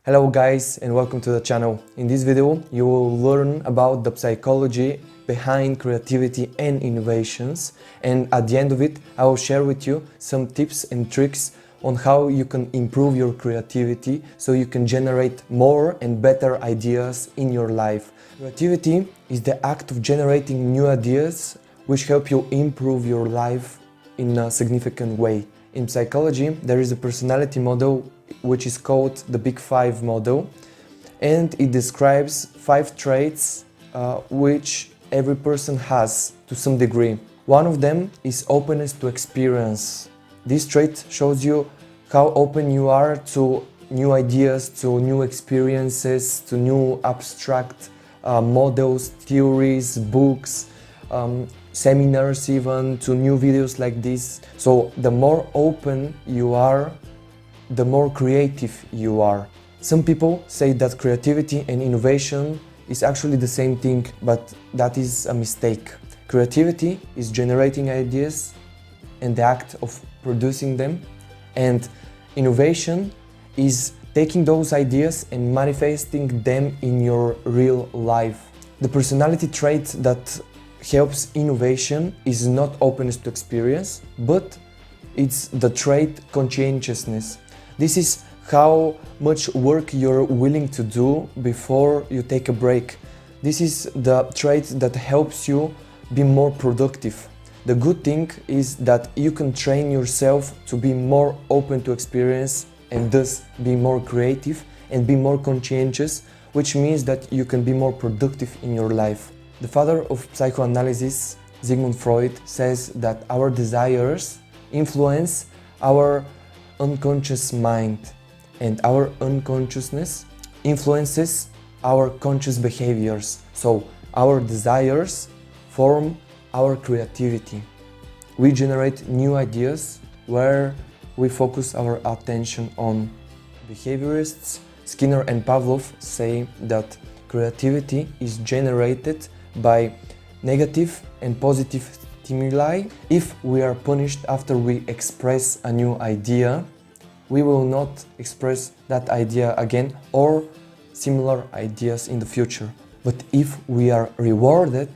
Hello guys and welcome to the channel. In this video you will learn about the psychology behind creativity and innovations, and at the end of it I will share with you some tips and tricks on how you can improve your creativity so you can generate more and better ideas in your life. Creativity is the act of generating new ideas which help you improve your life in a significant way. In psychology, there is a personality model which is called the Big Five model, and it describes 5 traits which every person has to some degree. One of them is openness to experience. This trait shows you how open you are to new ideas, to new experiences, to new abstract models, theories, books, seminars, even to new videos like this. So the more open you are, the more creative you are. Some people say that creativity and innovation is actually the same thing, but that is a mistake. Creativity is generating ideas and the act of producing them, and innovation is taking those ideas and manifesting them in your real life. The personality trait that helps innovation is not openness to experience, but it's the trait conscientiousness. This is how much work you're willing to do before you take a break. This is the trait that helps you be more productive. The good thing is that you can train yourself to be more open to experience and thus be more creative and be more conscientious, which means that you can be more productive in your life. The father of psychoanalysis, Sigmund Freud, says that our desires influence our unconscious mind, and our unconsciousness influences our conscious behaviors. So our desires form our creativity. We generate new ideas where we focus our attention on. Behaviorists Skinner and Pavlov say that creativity is generated by negative and positive stimuli. If we are punished after we express a new idea, we will not express that idea again or similar ideas in the future. But if we are rewarded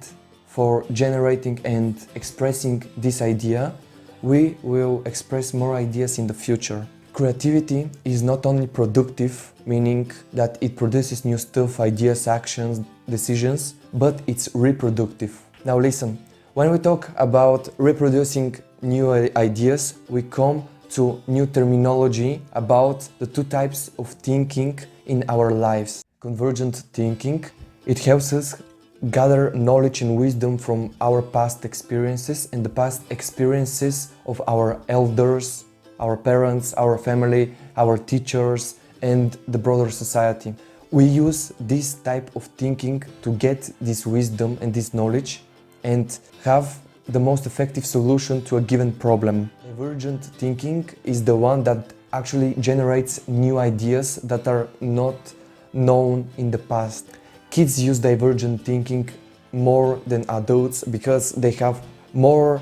for generating and expressing this idea, we will express more ideas in the future. Creativity is not only productive, meaning that it produces new stuff, ideas, actions, decisions, but it's reproductive. Now listen, when we talk about reproducing new ideas, we come to new terminology about the 2 types of thinking in our lives. Convergent thinking, it helps us gather knowledge and wisdom from our past experiences and the past experiences of our elders, our parents, our family, our teachers, and the broader society. We use this type of thinking to get this wisdom and this knowledge and have the most effective solution to a given problem. Divergent thinking is the one that actually generates new ideas that are not known in the past. Kids use divergent thinking more than adults because they have more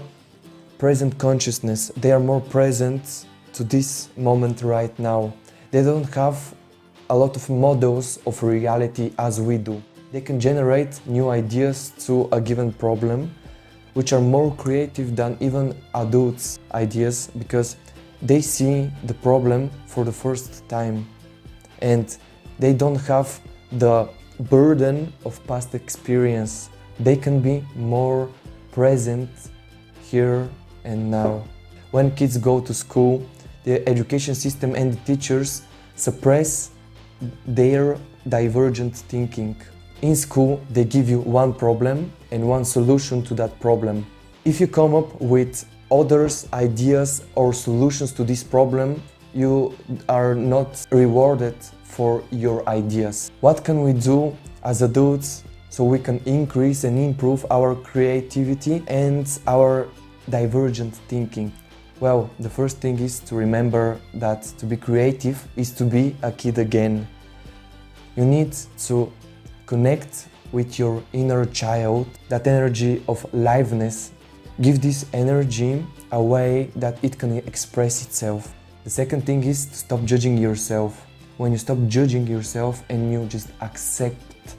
present consciousness. They are more present to this moment right now. They don't have a lot of models of reality as we do. They can generate new ideas to a given problem, which are more creative than even adults' ideas because they see the problem for the first time and they don't have the burden of past experience. They can be more present here and now. When kids go to school, the education system and the teachers suppress their divergent thinking. In school, they give you one problem and one solution to that problem. If you come up with others' ideas or solutions to this problem, you are not rewarded for your ideas. What can we do as adults so we can increase and improve our creativity and our divergent thinking? Well, the first thing is to remember that to be creative is to be a kid again. You need to connect with your inner child, that energy of liveness. Give this energy a way that it can express itself. The second thing is to stop judging yourself. when you stop judging yourself and you just accept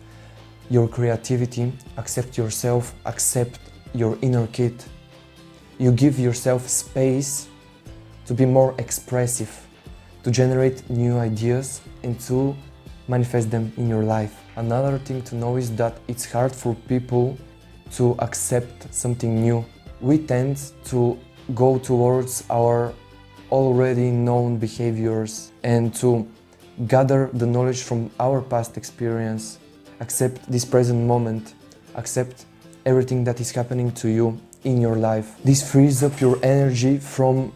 your creativity, accept yourself, accept your inner kid. You give yourself space to be more expressive, to generate new ideas and to manifest them in your life. Another thing to know is that it's hard for people to accept something new. We tend to go towards our already known behaviors and to gather the knowledge from our past experience. Accept this present moment, accept everything that is happening to you in your life. This frees up your energy from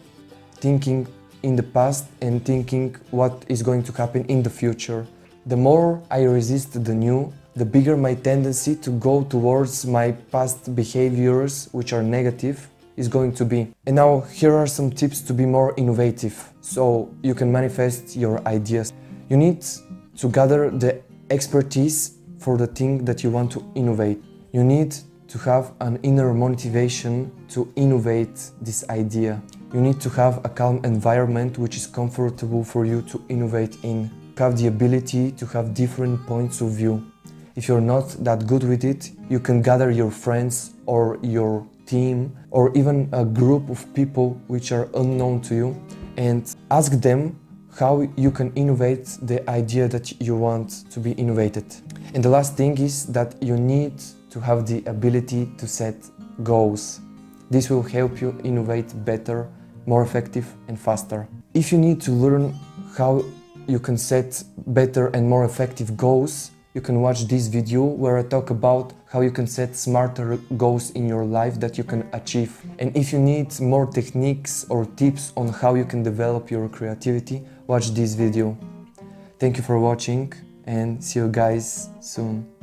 thinking in the past and thinking what is going to happen in the future. The more I resist the new, the bigger my tendency to go towards my past behaviors, which are negative, is going to be. And now here are some tips to be more innovative, so you can manifest your ideas. You need to gather the expertise for the thing that you want to innovate. You need to have an inner motivation to innovate this idea. You need to have a calm environment which is comfortable for you to innovate in. Have the ability to have different points of view. If you're not that good with it, you can gather your friends or your team or even a group of people which are unknown to you and ask them how you can innovate the idea that you want to be innovated. And the last thing is that you need to have the ability to set goals. This will help you innovate better, more effective and faster. If you need to learn how you can set better and more effective goals, you can watch this video where I talk about how you can set smarter goals in your life that you can achieve. And if you need more techniques or tips on how you can develop your creativity, watch this video. Thank you for watching and see you guys soon.